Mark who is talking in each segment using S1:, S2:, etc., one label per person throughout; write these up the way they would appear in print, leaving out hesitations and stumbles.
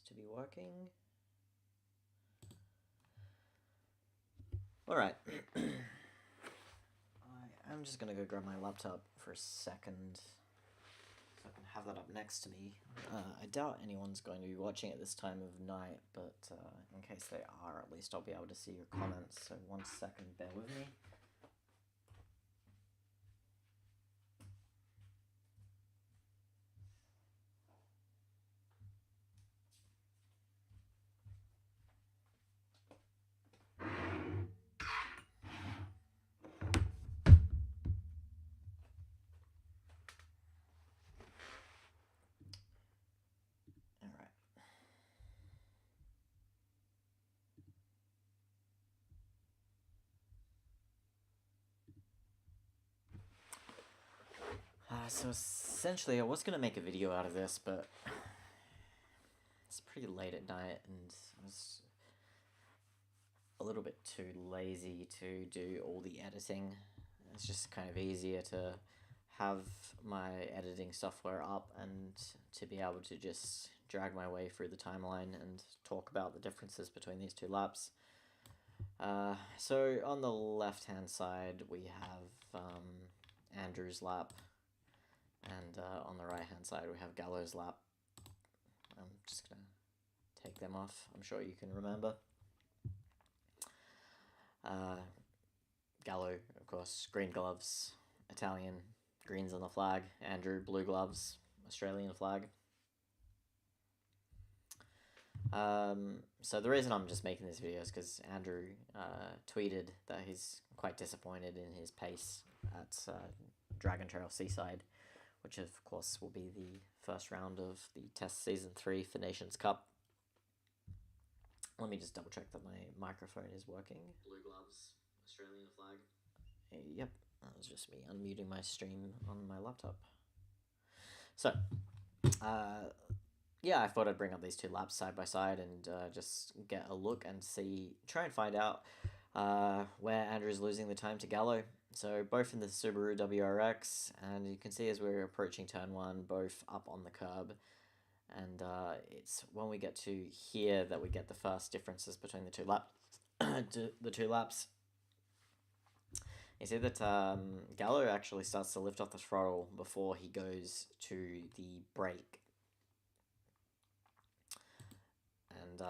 S1: to be working. Alright. I'm just gonna go grab my laptop for a second so I can have that up next to me. I doubt anyone's going to be watching at this time of night, but in case they are, at least I'll be able to see your comments. So 1 second, bear with me. So essentially I was going to make a video out of this, but it's pretty late at night and I was a little bit too lazy to do all the editing. It's just kind of easier to have my editing software up and to be able to just drag my way through the timeline and talk about the differences between these two laps. So on the left hand side we have Andrew's lap, and on the right hand side we have Gallo's lap. I'm just gonna take them off, I'm sure you can remember. Gallo, of course, green gloves, Italian, greens on the flag. Andrew, blue gloves, Australian flag. So the reason I'm just making this video is because Andrew tweeted that he's quite disappointed in his pace at Dragon Trail Seaside, which of course will be the first round of the Test Season 3 for Nations Cup. Let me just double check that my microphone is working. Blue gloves, Australian flag. Yep, that was just me unmuting my stream on my laptop. So, yeah, I thought I'd bring up these two laps side by side and just get a look and try and find out where Andrew's losing the time to Gallo. So both in the Subaru WRX, and you can see as we're approaching turn 1, both up on the curb. And it's when we get to here that we get the first differences between the two laps. You see that Gallo actually starts to lift off the throttle before he goes to the brake. And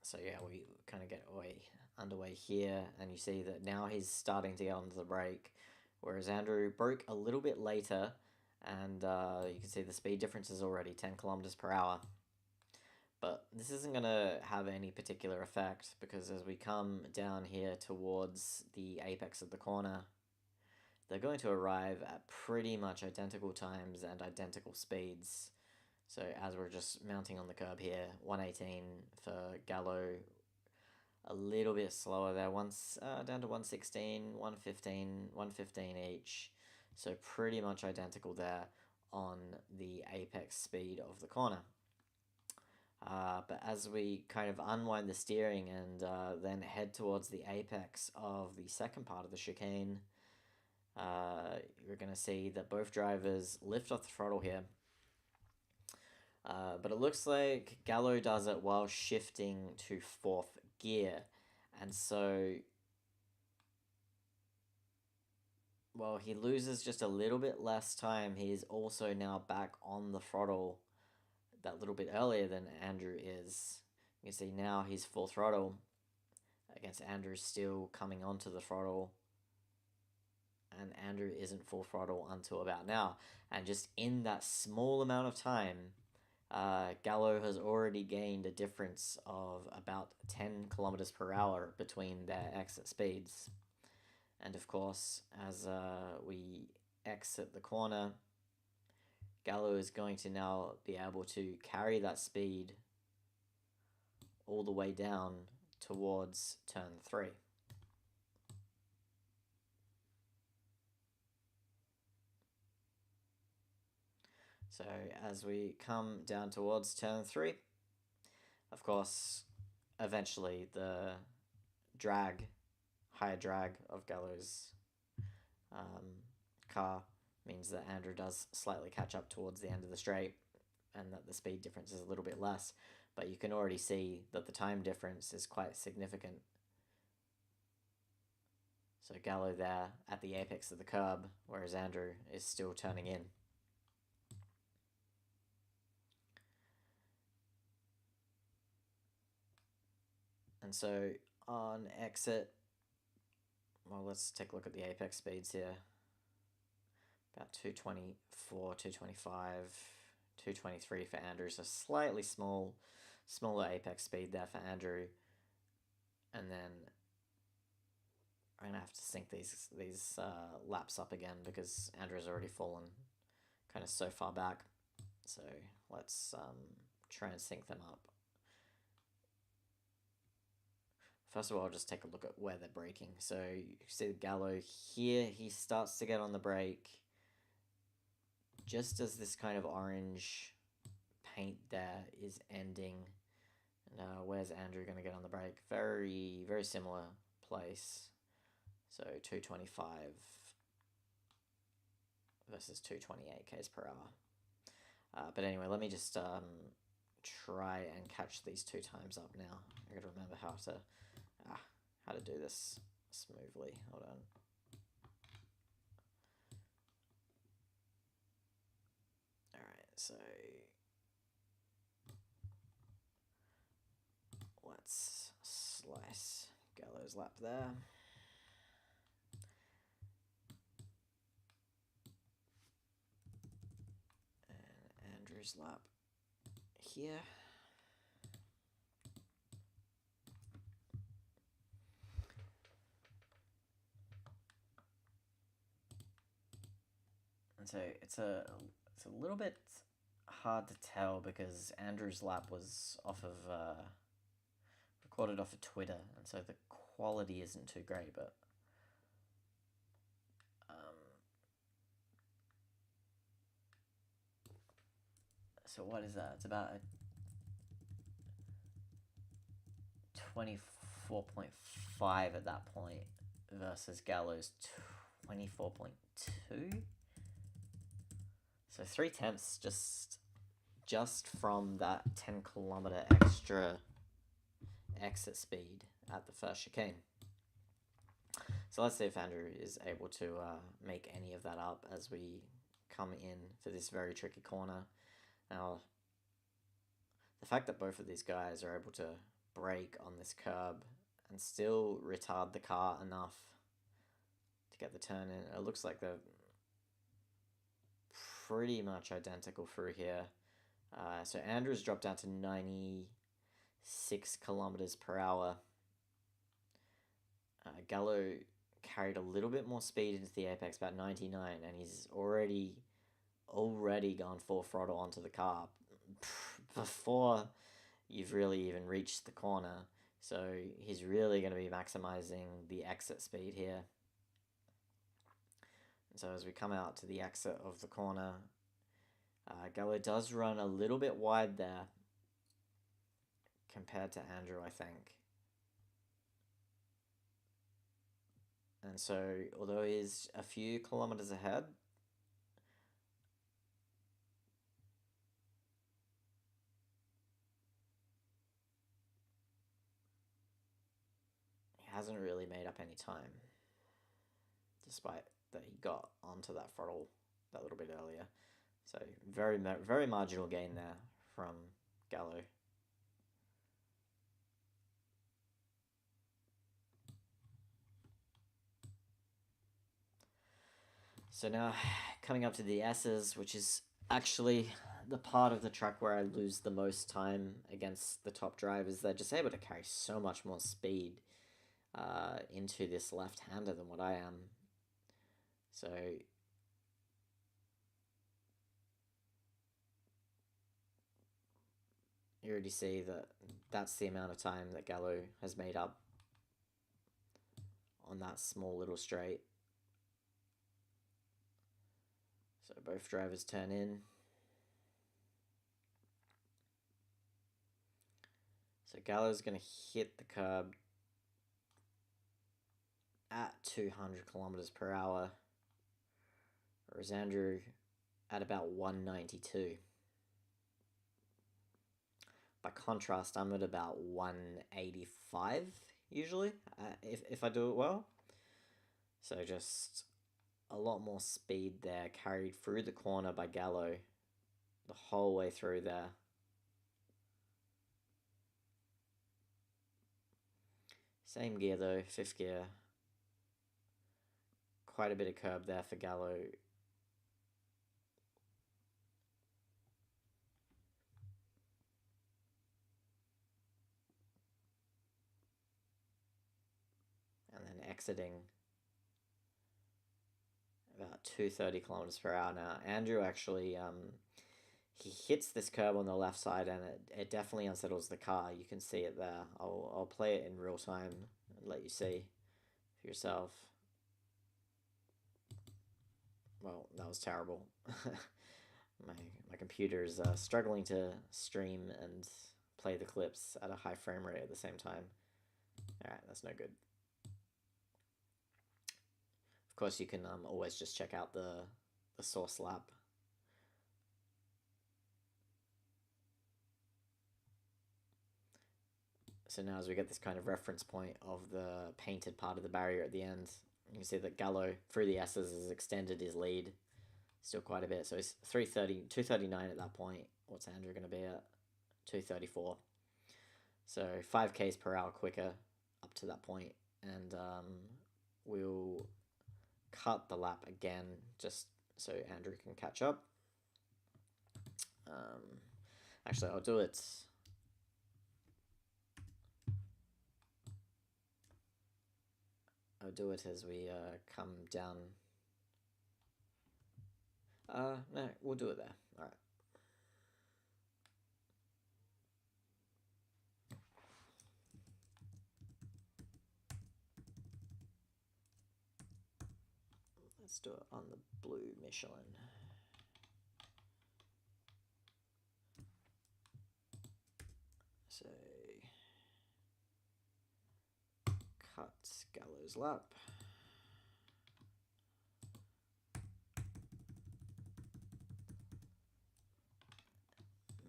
S1: so yeah, we kind of get underway here, and you see that now he's starting to get onto the brake, whereas Andrew broke a little bit later, and you can see the speed difference is already 10 kilometers per hour. But this isn't going to have any particular effect, because as we come down here towards the apex of the corner, they're going to arrive at pretty much identical times and identical speeds. So as we're just mounting on the curb here, 118 for Gallo, a little bit slower there, down to 116, 115, 115 each. So pretty much identical there on the apex speed of the corner. But as we kind of unwind the steering and then head towards the apex of the second part of the chicane, you're going to see that both drivers lift off the throttle here. But it looks like Gallo does it while shifting to 4th gear. And so, well, he loses just a little bit less time. He is also now back on the throttle that little bit earlier than Andrew is. You can see now he's full throttle against Andrew still coming onto the throttle. And Andrew isn't full throttle until about now. And just in that small amount of time, Gallo has already gained a difference of about 10 kilometers per hour between their exit speeds. And of course, as we exit the corner, Gallo is going to now be able to carry that speed all the way down towards turn 3. So as we come down towards turn 3, of course, eventually the higher drag of Gallo's car means that Andrew does slightly catch up towards the end of the straight and that the speed difference is a little bit less. But you can already see that the time difference is quite significant. So Gallo there at the apex of the curb, whereas Andrew is still turning in. And so on exit, well, let's take a look at the apex speeds here. About 224, 225, 223 for Andrew. So slightly smaller apex speed there for Andrew. And then I'm going to have to sync these laps up again because Andrew's already fallen kind of so far back. So let's try and sync them up. First of all, I'll just take a look at where they're braking. So you see Gallo here, he starts to get on the brake just as this kind of orange paint there is ending. And where's Andrew going to get on the brake? Very, very similar place. So 225 versus 228 k's per hour. But anyway, let me just try and catch these two times up now. I gotta remember how to do this smoothly. Hold on. Alright, so let's slice Gallo's lap there. And Andrew's lap here. And so it's a little bit hard to tell because Andrew's lap was recorded off of Twitter, and so the quality isn't too great, but so what is that? It's about a 24.5 at that point versus Gallo's 24.2. So 3/10 just from that 10-kilometer extra exit speed at the first chicane. So let's see if Andrew is able to make any of that up as we come in for this very tricky corner. Now, the fact that both of these guys are able to brake on this curb and still retard the car enough to get the turn in, it looks like they're pretty much identical through here. So Andrew's dropped down to 96 kilometers per hour. Gallo carried a little bit more speed into the apex, about 99, and he's already gone full throttle onto the car before you've really even reached the corner. So he's really going to be maximizing the exit speed here. And so as we come out to the exit of the corner, Gallo does run a little bit wide there compared to Andrew, I think. And so, although he's a few kilometers ahead, he hasn't really made up any time, despite that he got onto that throttle that little bit earlier. So very marginal gain there from Gallo. So now coming up to the S's, which is actually the part of the track where I lose the most time against the top drivers. They're just able to carry so much more speed into this left-hander than what I am. So you already see that that's the amount of time that Gallo has made up on that small little straight. So both drivers turn in. So Gallo's going to hit the curb at 200 kilometers per hour. whereas Andrew at about 192. By contrast, I'm at about 185 usually, if I do it well. So just a lot more speed there, carried through the corner by Gallo the whole way through there. Same gear though, 5th gear. Quite a bit of curb there for Gallo. And then exiting about 230 kilometers per hour now. Andrew actually, he hits this curb on the left side and it definitely unsettles the car. You can see it there. I'll play it in real time and let you see for yourself. Well, that was terrible. my computer is struggling to stream and play the clips at a high frame rate at the same time. Alright, that's no good. Of course, you can always just check out the source lap. So now as we get this kind of reference point of the painted part of the barrier at the end, you can see that Gallo, through the S's, has extended his lead still quite a bit. So he's 239 at that point. What's Andrew going to be at? 234. So 5 k's per hour quicker up to that point. And we'll cut the lap again just so Andrew can catch up. Actually, I'll do it. I'll do it as we come down. No, we'll do it there. All right. Let's do it on the blue Michelin. So, cut Gallo's lap.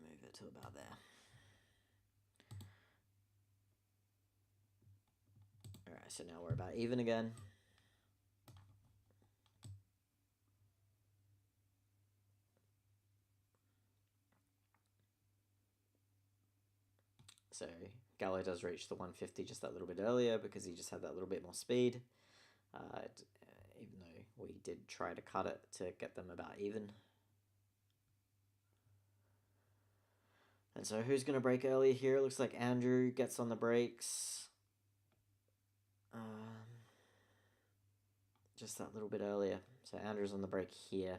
S1: Move it to about there. Alright, so now we're about even again. So Gallo does reach the 150 just that little bit earlier because he just had that little bit more speed. Even though we did try to cut it to get them about even. And so who's going to brake early here? It looks like Andrew gets on the brakes. Just that little bit earlier. So Andrew's on the brake here.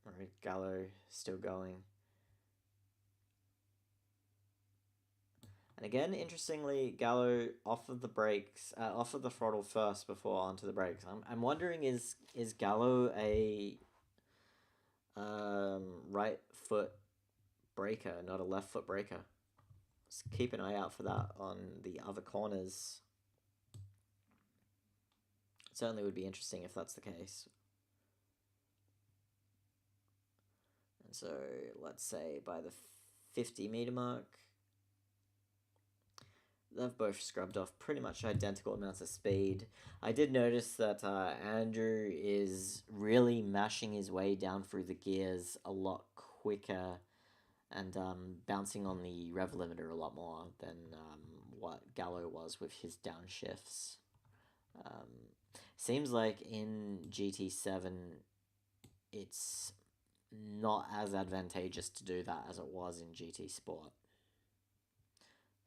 S1: Alright, Gallo still going. And again, interestingly, Gallo off of the brakes, off of the throttle first before onto the brakes. I'm wondering, is Gallo a right foot braker, not a left foot braker? Let's keep an eye out for that on the other corners. It certainly would be interesting if that's the case. And so let's say by the 50-meter mark, they've both scrubbed off pretty much identical amounts of speed. I did notice that Andrew is really mashing his way down through the gears a lot quicker and bouncing on the rev limiter a lot more than what Gallo was with his downshifts. Seems like in GT7 it's not as advantageous to do that as it was in GT Sport.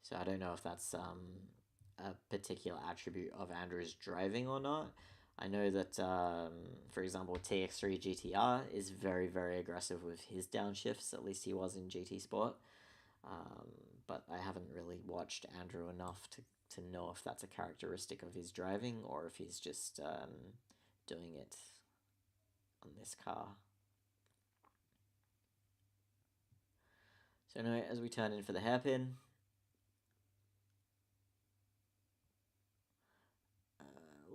S1: So I don't know if that's a particular attribute of Andrew's driving or not. I know that, for example, TX3 GTR is very, very aggressive with his downshifts. At least he was in GT Sport. But I haven't really watched Andrew enough to know if that's a characteristic of his driving or if he's just doing it on this car. So anyway, as we turn in for the hairpin,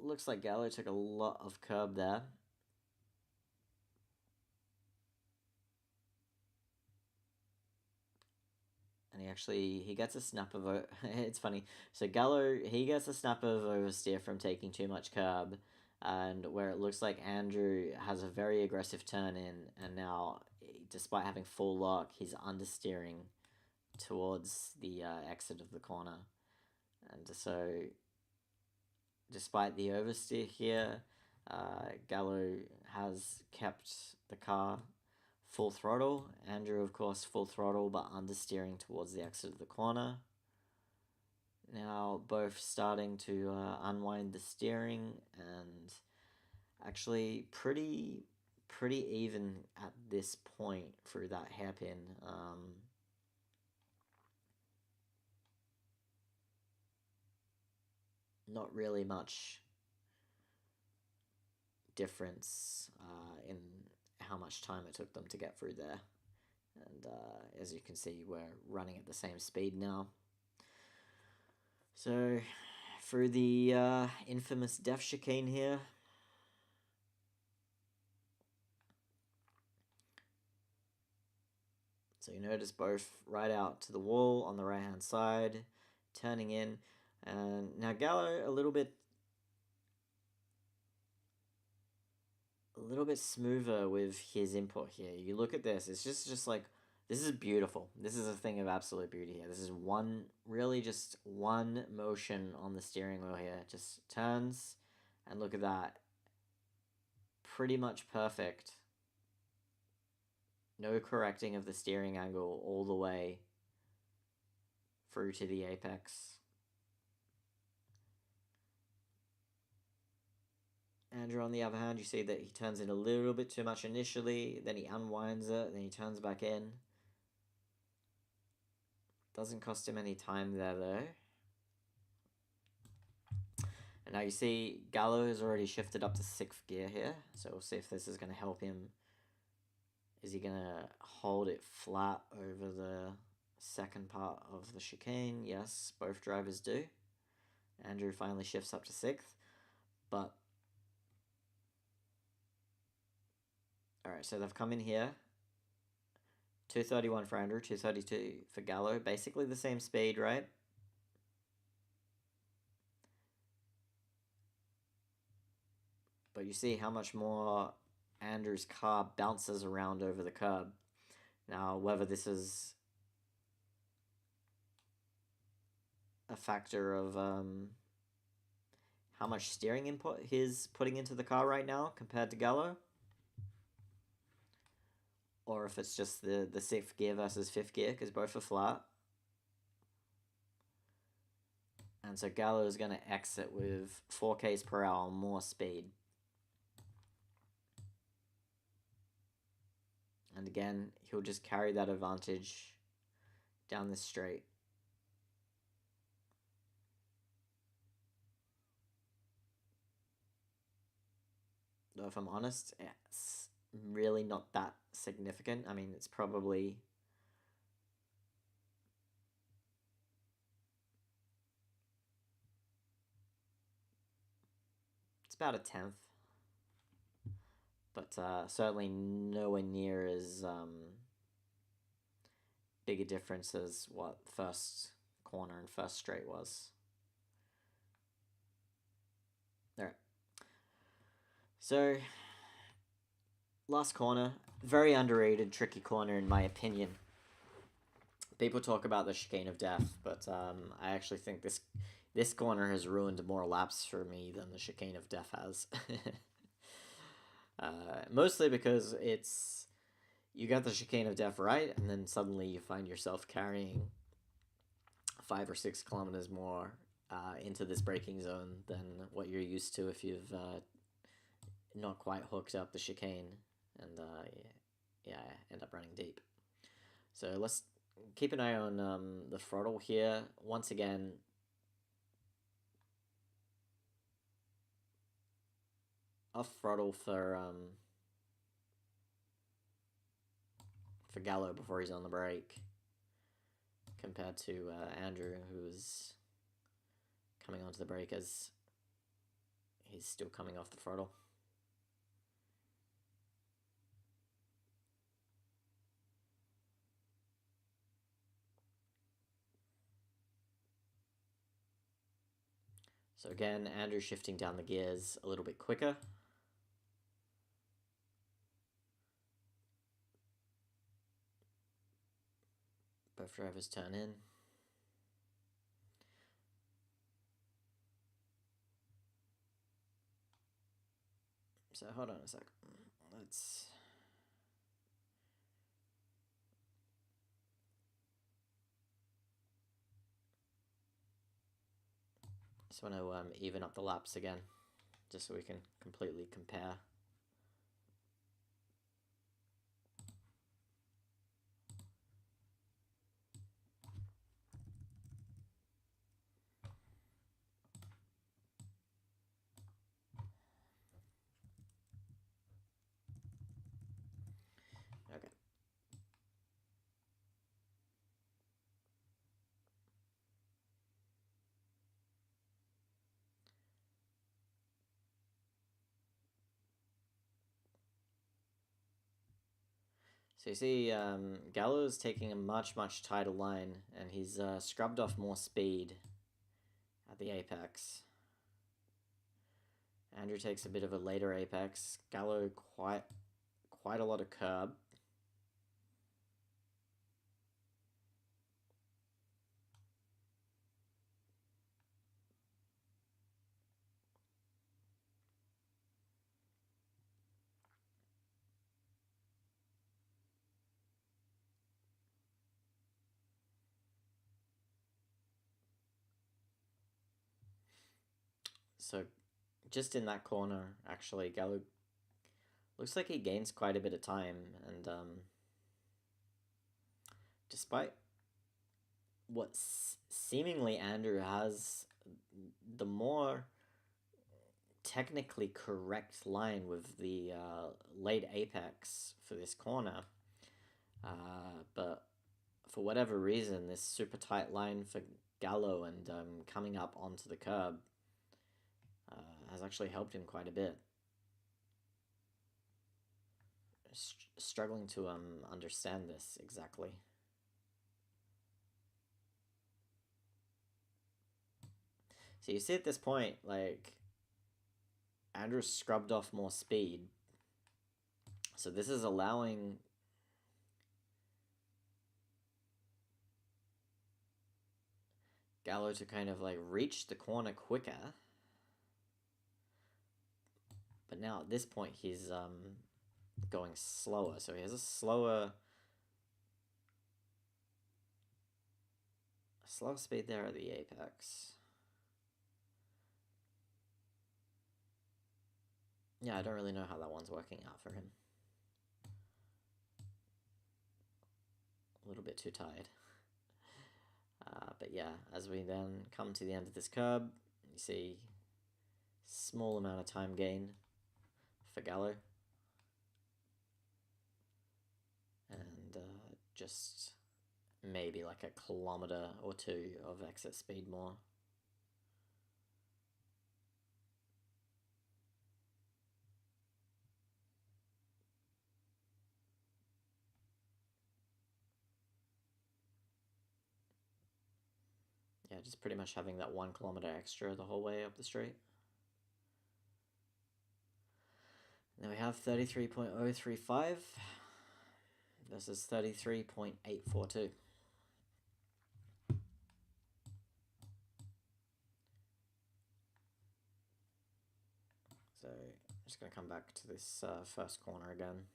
S1: looks like Gallo took a lot of curb there. he gets a snap of it's funny. So Gallo, he gets a snap of oversteer from taking too much curb, and where it looks like Andrew has a very aggressive turn in, and now, despite having full lock, he's understeering towards the exit of the corner. And so, despite the oversteer here, Gallo has kept the car full throttle. Andrew, of course, full throttle, but understeering towards the exit of the corner. Now both starting to unwind the steering, and actually pretty even at this point through that hairpin. Not really much difference in how much time it took them to get through there. And as you can see, we're running at the same speed now. So, through the infamous death chicane here. So you notice both right out to the wall on the right hand side, turning in. And now Gallo a little bit smoother with his input here. You look at this, it's just like, this is beautiful. This is a thing of absolute beauty here. This is just one motion on the steering wheel here. It just turns, and look at that. Pretty much perfect. No correcting of the steering angle all the way through to the apex. Andrew, on the other hand, you see that he turns in a little bit too much initially, then he unwinds it, then he turns back in. Doesn't cost him any time there, though. And now you see Gallo has already shifted up to 6th gear here, so we'll see if this is going to help him. Is he going to hold it flat over the second part of the chicane? Yes, both drivers do. Andrew finally shifts up to 6th, but... Alright, so they've come in here. 231 for Andrew, 232 for Gallo. Basically the same speed, right? But you see how much more Andrew's car bounces around over the curb. Now, whether this is a factor of how much steering input he's putting into the car right now compared to Gallo, or if it's just the 6th gear versus 5th gear, because both are flat. And so Gallo is going to exit with 4 k's per hour more speed. And again, he'll just carry that advantage down this straight. Though if I'm honest, it's really not that significant. I mean, it's probably... it's about a 10th. But certainly nowhere near as big a difference as what first corner and first straight was. Alright. So, last corner. Very underrated, tricky corner in my opinion. People talk about the chicane of death, but I actually think this corner has ruined more laps for me than the chicane of death has. Mostly because you got the chicane of death right, and then suddenly you find yourself carrying 5 or 6 kilometers more into this braking zone than what you're used to if you've not quite hooked up the chicane, and end up running deep. So let's keep an eye on the throttle here. Once again, off throttle for Gallo before he's on the brake, compared to Andrew, who's coming onto the brake as he's still coming off the throttle. So again, Andrew shifting down the gears a little bit quicker. Both drivers turn in. So hold on a sec. Let's... Just want to even up the laps again, just so we can completely compare. Okay. So you see, Gallo's taking a much tighter line, and he's scrubbed off more speed at the apex. Andrew takes a bit of a later apex. Gallo quite a lot of curb. So just in that corner, actually, Gallo looks like he gains quite a bit of time, and despite what seemingly Andrew has the more technically correct line with the late apex for this corner, but for whatever reason, this super tight line for Gallo and coming up onto the curb has actually helped him quite a bit. Struggling to understand this exactly. So you see at this point, like, Andrew's scrubbed off more speed. So this is allowing Gallo to kind of like reach the corner quicker. But now at this point he's going slower. So he has a slower speed there at the apex. Yeah, I don't really know how that one's working out for him. A little bit too tired. But yeah, as we then come to the end of this curb, you see small amount of time gain for Gallo. And just maybe like a kilometer or two of exit speed more. Yeah, just pretty much having that 1 kilometer extra the whole way up the straight. Now we have 33.035 versus 33.842. So I'm just going to come back to this first corner again.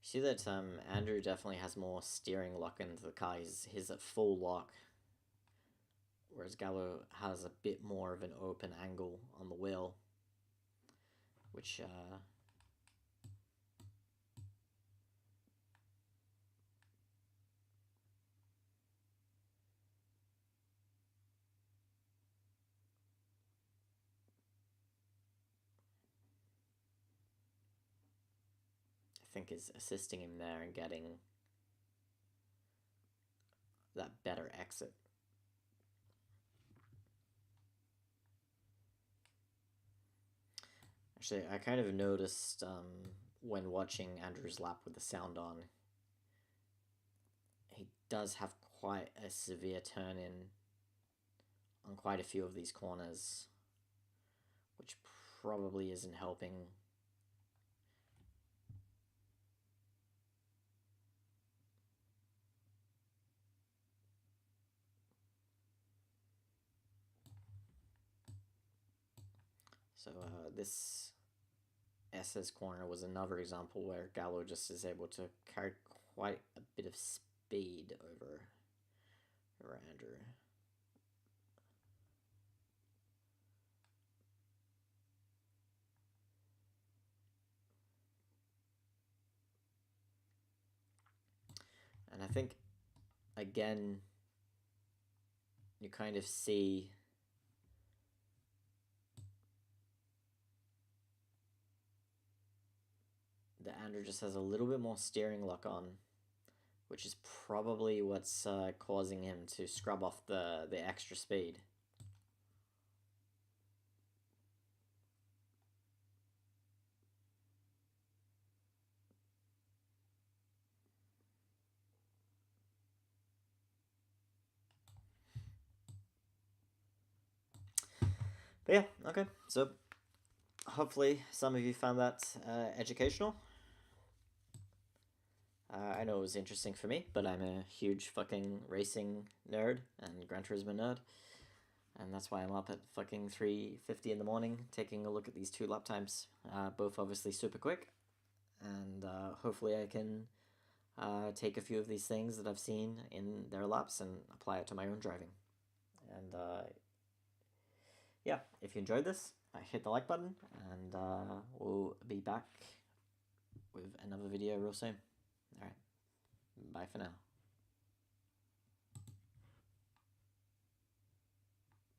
S1: See that Andrew definitely has more steering lock into the car. He's at full lock, whereas Gallo has a bit more of an open angle on the wheel, which think is assisting him there and getting that better exit. Actually, I kind of noticed when watching Andrew's lap with the sound on, he does have quite a severe turn in on quite a few of these corners, which probably isn't helping. So this SS corner was another example where Gallo just is able to carry quite a bit of speed over Andrew. And I think, again, you kind of see that Andrew just has a little bit more steering luck on, which is probably what's causing him to scrub off the extra speed. But yeah, okay, so hopefully some of you found that educational. I know it was interesting for me, but I'm a huge fucking racing nerd and Gran Turismo nerd. And that's why I'm up at fucking 3:50 in the morning taking a look at these two lap times. Both obviously super quick. And hopefully I can take a few of these things that I've seen in their laps and apply it to my own driving. And yeah, if you enjoyed this, hit the like button, and we'll be back with another video real soon. Alright, bye for now.